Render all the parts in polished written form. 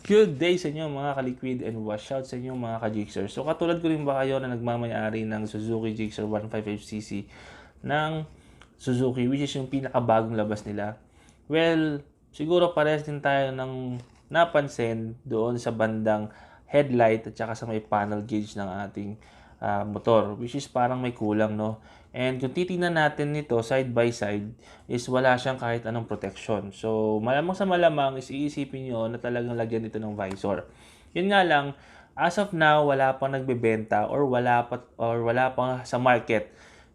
Good day sa inyo mga ka-liquid and wash out sa inyo mga ka-jigsaw. So katulad ko rin ba kayo na nagmamayari ng Suzuki Gixxer 155cc ng Suzuki, which is yung pinakabagong labas nila? Well, siguro parehas din tayo ng napansin doon sa bandang headlight at saka sa may panel gauge ng ating motor, which is parang may kulang, no? And kung titingnan natin nito side by side is wala siyang kahit anong protection. So malamang sa malamang is iisipin nyo na talagang lagyan dito ng visor. Yun nga lang, as of now wala pang nagbebenta or wala pa sa market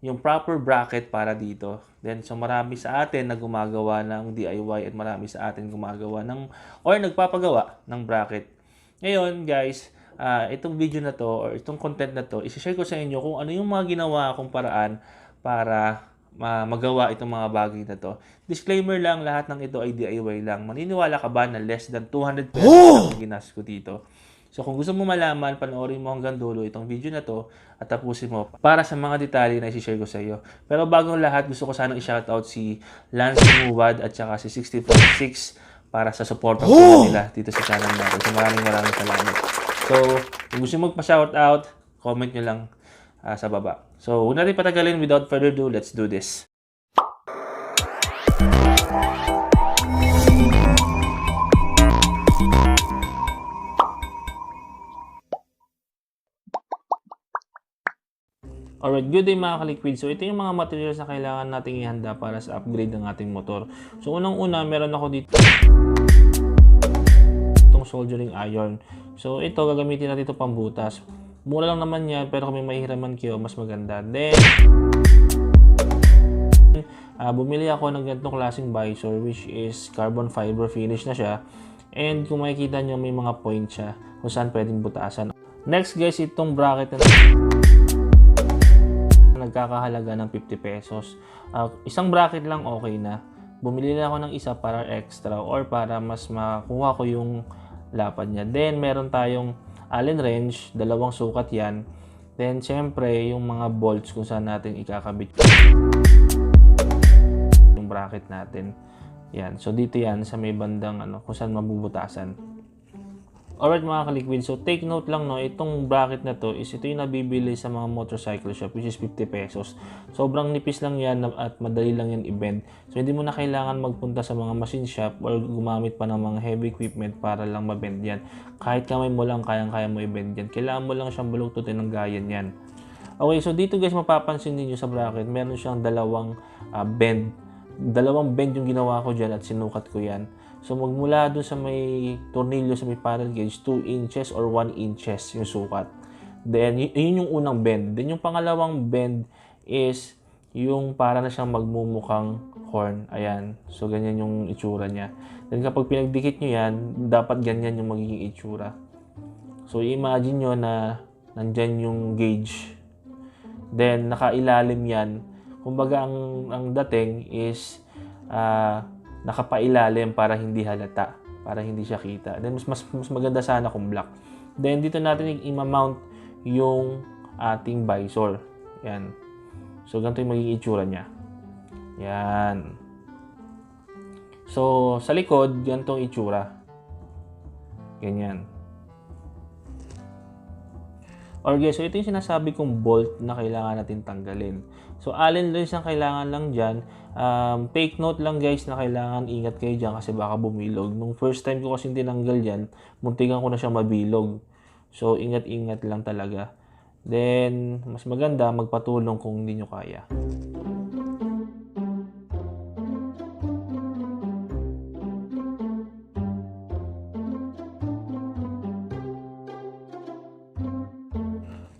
yung proper bracket para dito. Then so marami sa atin na gumagawa ng DIY at marami sa atin gumagawa ng or nagpapagawa ng bracket. Ngayon guys, itong video na to or itong content na to, isi-share ko sa inyo kung ano yung mga ginawa kong paraan para magawa itong mga bagay na to. Disclaimer lang, lahat ng ito ay DIY lang. Maniniwala ka ba na less than 200 pesos lang ang ginas ko dito? So kung gusto mo malaman, panoorin mo hanggang dulo itong video na to at tapusin mo para sa mga detalye na isi-share ko sa iyo. Pero bagong lahat, gusto ko sanang i-shoutout si Lance Muwad at saka si 646 para sa support nila dito sa channel natin. So maraming salamat. So, kung gusto mo magpa-shoutout, comment nyo lang sa baba. So, huwag natin patagalin, without further ado, let's do this. Alright, good day mga ka-liquid. So, ito yung mga materials na kailangan nating ihanda para sa upgrade ng ating motor. So, unang-una, meron ako dito itong soldering iron. So, ito, gagamitin natin ito pambutas. Mura lang naman yan, pero kung may mahihiraman kayo, mas maganda. Then, bumili ako ng ganitong klaseng visor, which is carbon fiber finish na siya. And kung makikita nyo, may mga point siya kung saan pwedeng butasan. Next guys, itong bracket na nagkakahalaga ng 50 pesos. Isang bracket lang okay na. Bumili na ako ng isa para extra or para mas makuha ko yung lapad niya. Then, meron tayong Allen wrench, dalawang sukat yan. Then, syempre, yung mga bolts kung saan natin ikakabit yung bracket natin. Yan. So, dito yan sa may bandang kung saan mabubutasan. Alright mga ka-liquid, so take note lang no, itong bracket na to is ito yung nabibili sa mga motorcycle shop which is 50 pesos. Sobrang nipis lang yan at madali lang yan i-bend. So hindi mo na kailangan magpunta sa mga machine shop or gumamit pa ng mga heavy equipment para lang ma-bend yan. Kahit kamay mo lang, kayang-kaya mo i-bend yan. Kailangan mo lang siyang baluktutin ng gayan yan. Okay, so dito guys, mapapansin niyo sa bracket, meron siyang dalawang bend. Dalawang bend yung ginawa ko dyan at sinukat ko yan. So, magmula doon sa may tornilyo, sa may panel gauge, 2 inches or 1 inches yung sukat. Then, yun yung unang bend. Then, yung pangalawang bend is yung para na siyang magmumukhang horn. Ayan. So, ganyan yung itsura niya. Then, kapag pinagdikit nyo yan, dapat ganyan yung magiging itsura. So, imagine nyo na nandyan yung gauge. Then, nakailalim yan. Kumbaga, ang dating is nakapailalim para hindi halata, para hindi siya kita. Then mas maganda sana kung black. Then dito natin i-mount yung ating visor. Yan. So ganito yung magiging itsura niya. Yan. So sa likod, ganito yung itsura. Ganyan. Okay, so ito yung sinasabi kong bolt na kailangan natin tanggalin. So, Allen wrench ang kailangan lang dyan. Take note lang guys na kailangan ingat kayo dyan kasi baka bumilog. Nung first time ko kasi tinanggal yan, muntikan ko na siya mabilog. So, ingat-ingat lang talaga. Then, mas maganda magpatulong kung hindi nyo kaya.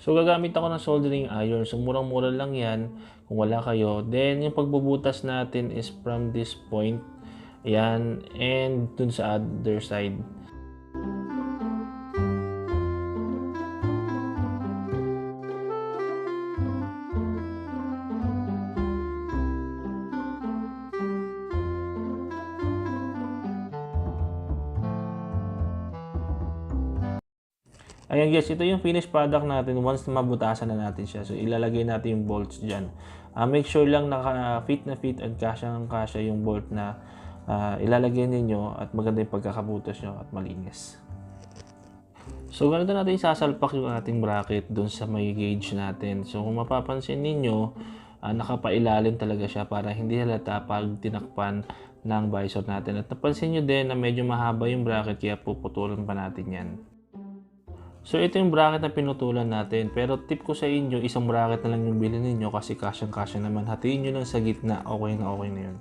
So, gagamit ako ng soldering iron. So, murang-mura lang yan kung wala kayo. Then, yung pagbubutas natin is from this point. Ayan. And dun sa other side. Ayan guys, ito yung finished product natin once na mabutasan na natin siya. So, ilalagay natin yung bolts dyan. Make sure lang naka-fit na fit at kasya yung bolt na ilalagay ninyo at maganda yung pagkakabutas nyo at malinis. So ganito natin sasalpak yung ating bracket doon sa may gauge natin. So kung mapapansin ninyo, nakapailalim talaga siya para hindi halata pag tinakpan ng visor natin. At napansin nyo din na medyo mahaba yung bracket kaya puputulan pa natin yan. So ito yung bracket na pinutulan natin. Pero tip ko sa inyo, isang bracket na lang yung bilhin ninyo kasi kasyang-kasya naman. Hatiin nyo lang sa gitna, okay na yun.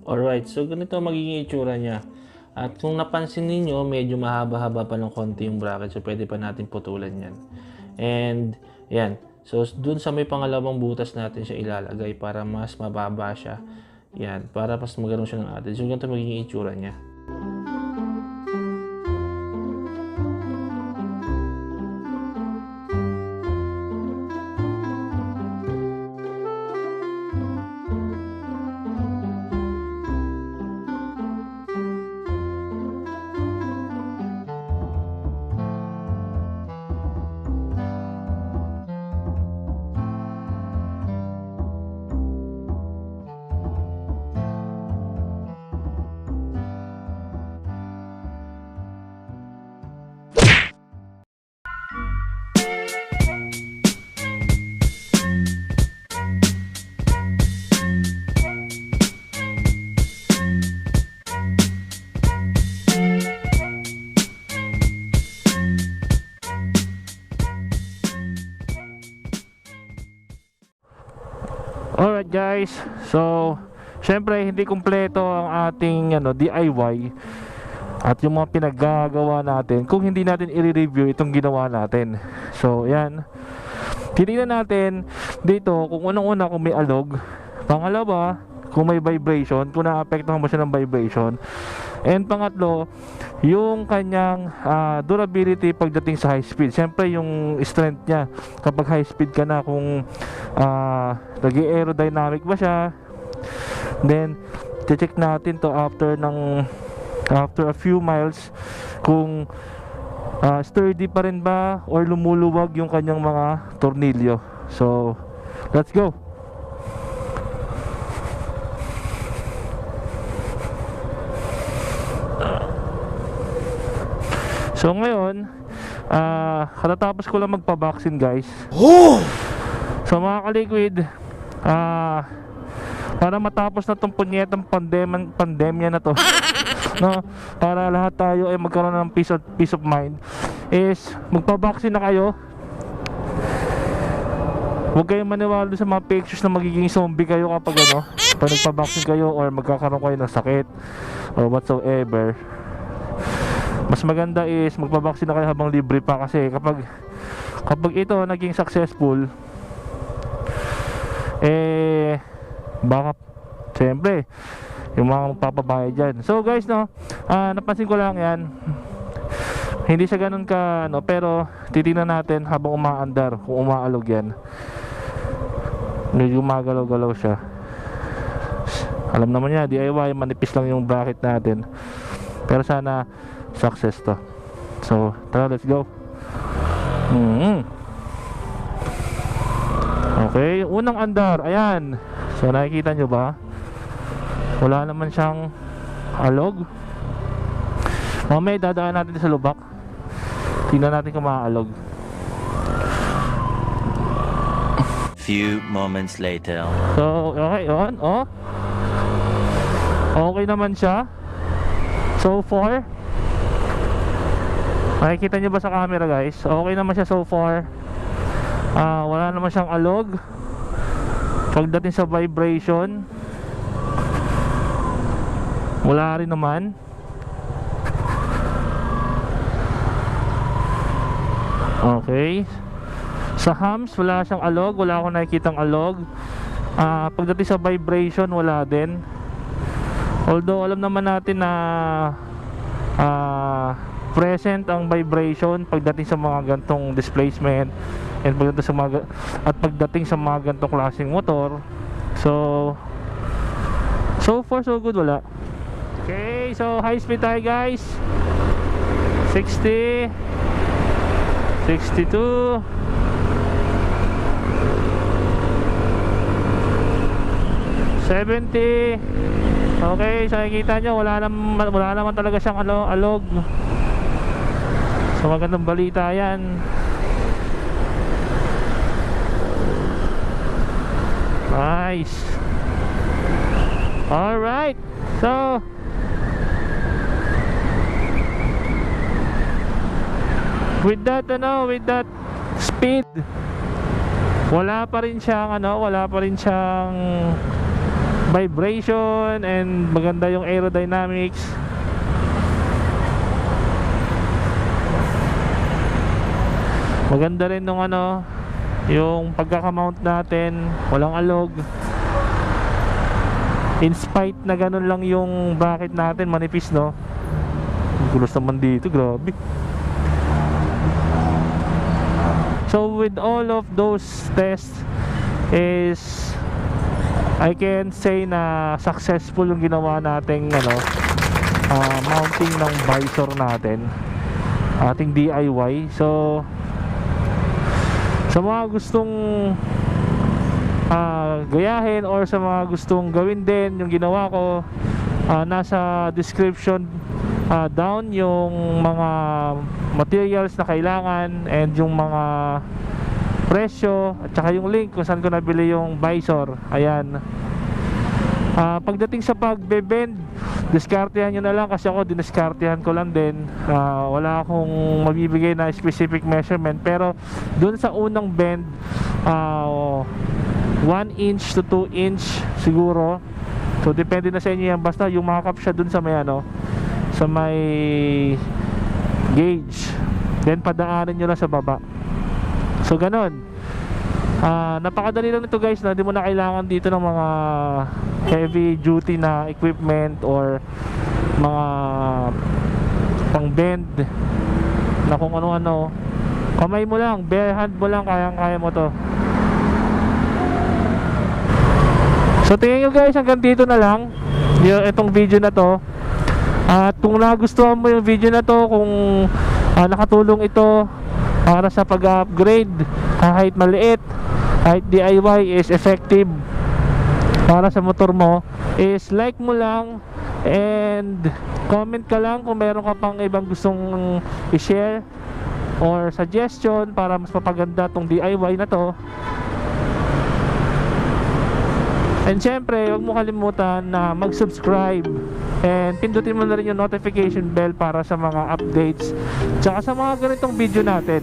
Alright, so ganito magiging itsura niya. At kung napansin niyo medyo mahaba-haba pa ng konti yung bracket. So, pwede pa natin putulan yan. And, yan. So, dun sa may pangalawang butas natin siya ilalagay para mas mababa siya. Yan, para mas magkaroon siya ng atin. So, ganito magiging itsura niya. Alright guys, so syempre hindi kumpleto ang ating DIY at yung mga pinaggagawa natin kung hindi natin i-review itong ginawa natin. So yan, titignan natin dito kung unang-una kung may alog, pangalawa kung may vibration, kung naapektuhan mo siya ng vibration, and pangatlo yung kanyang durability pagdating sa high speed. Siyempre yung strength niya kapag high speed ka na, kung nag-aerodynamic ba siya. Then check natin to after a few miles kung sturdy pa rin ba or lumuluwag yung kanyang mga tornilyo. So let's go. So ngayon, katatapos ko lang magpa-vaccine guys. So mga ka-liquid, para matapos na itong punyetang pandemya na to, no, para lahat tayo ay magkaroon ng peace of mind, is magpa-vaccine na kayo. Huwag kayong maniwala sa mga pictures na magiging zombie kayo kapag pag nagpa-vaccine kayo or magkakaroon kayo ng sakit or whatsoever. Mas maganda is magpa-vaccine na kayo habang libre pa, kasi kapag ito naging successful, baka siyempre yung mga magpapabayad dyan. So guys, napansin ko lang yan, hindi siya ganun ka pero titingnan natin habang umaandar kung umaalog yan. Medyo gumagalaw-galaw siya. Alam naman niya, DIY, manipis lang yung bracket natin, pero sana success to. So tara, let's go. Okay, unang andar, ayan. So nakikita nyo ba, wala naman siyang alog. Mamaya dadaan natin sa lubak, tingnan natin kung maaalog. Few moments later. So okay, on, okay naman siya so far. Nakikita nyo ba sa camera guys? Okay naman siya so far. Wala naman siyang alog. Pagdating sa vibration, wala rin naman. Okay. Sa hums, wala siyang alog. Wala akong nakikitang alog. Pagdating sa vibration, wala din. Although alam naman natin na present ang vibration pagdating sa mga gantong displacement and pagdating sa mga gantong klaseng motor. So far so good, wala. Okay, so high speed tayo guys. 60, 62, 70. Okay, so nakikita nyo wala naman talaga siyang alog. So magandang balita yan. Nice. Alright. So with that speed, wala pa rin siyang vibration, and maganda yung aerodynamics. Maganda rin nung yung pagkakamount natin, walang alog. In spite na ganun lang yung bracket natin, manipis, no? Ang gulos naman dito, grabe. So with all of those tests is I can say na successful yung ginawa nating mounting ng visor natin, ating DIY. So sa mga gustong gayahin or sa mga gustong gawin din yung ginawa ko, nasa description down yung mga materials na kailangan and yung mga presyo at saka yung link kung saan ko nabili yung visor. Ayan. Pagdating sa pagbe-bend, diskartehan nyo na lang, kasi ako diniskartehan ko lang din. Wala akong mabibigay na specific measurement, pero dun sa unang bend, 1 inch to 2 inch siguro. So depende na sa inyo yan, basta yung makakap siya dun sa may sa may gauge, then padaanin nyo lang sa baba. So ganon. Napakadali lang nito guys, na hindi mo na kailangan dito ng mga heavy duty na equipment or mga pang bend na kung ano-ano. Kamay mo lang, bare hand mo lang, kayang-kaya mo to. So tingin nyo guys, hanggang dito na lang itong video na to. At kung nagustuhan mo yung video na to, kung nakatulong ito para sa pag-upgrade, kahit maliit, kahit DIY is effective para sa motor mo, is like mo lang and comment ka lang kung meron ka pang ibang gustong i-share or suggestion para mas mapaganda tong DIY na to. And syempre, huwag mo kalimutan na mag-subscribe and pindutin mo na rin yung notification bell para sa mga updates tsaka sa mga ganitong video natin.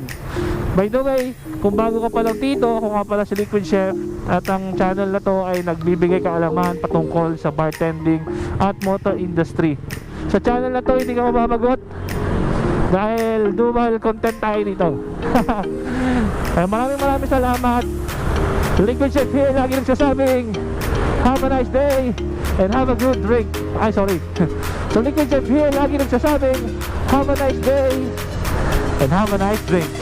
By the way, kung bago ka pa lang dito, ako nga pala si Liquid Chef, at ang channel na to ay nagbibigay kaalaman patungkol sa bartending at motor industry. Sa channel na to, hindi ka mababagot dahil dual content tayo dito. Maraming salamat. Liquid Chef here, lagi nagsasabing have a nice day and have a good drink. Ay, sorry. So Liquid Chef here, lagi nagsasabing have a nice day and have a nice drink.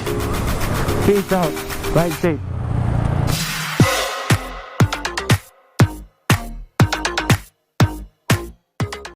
Peace out. Ride safe.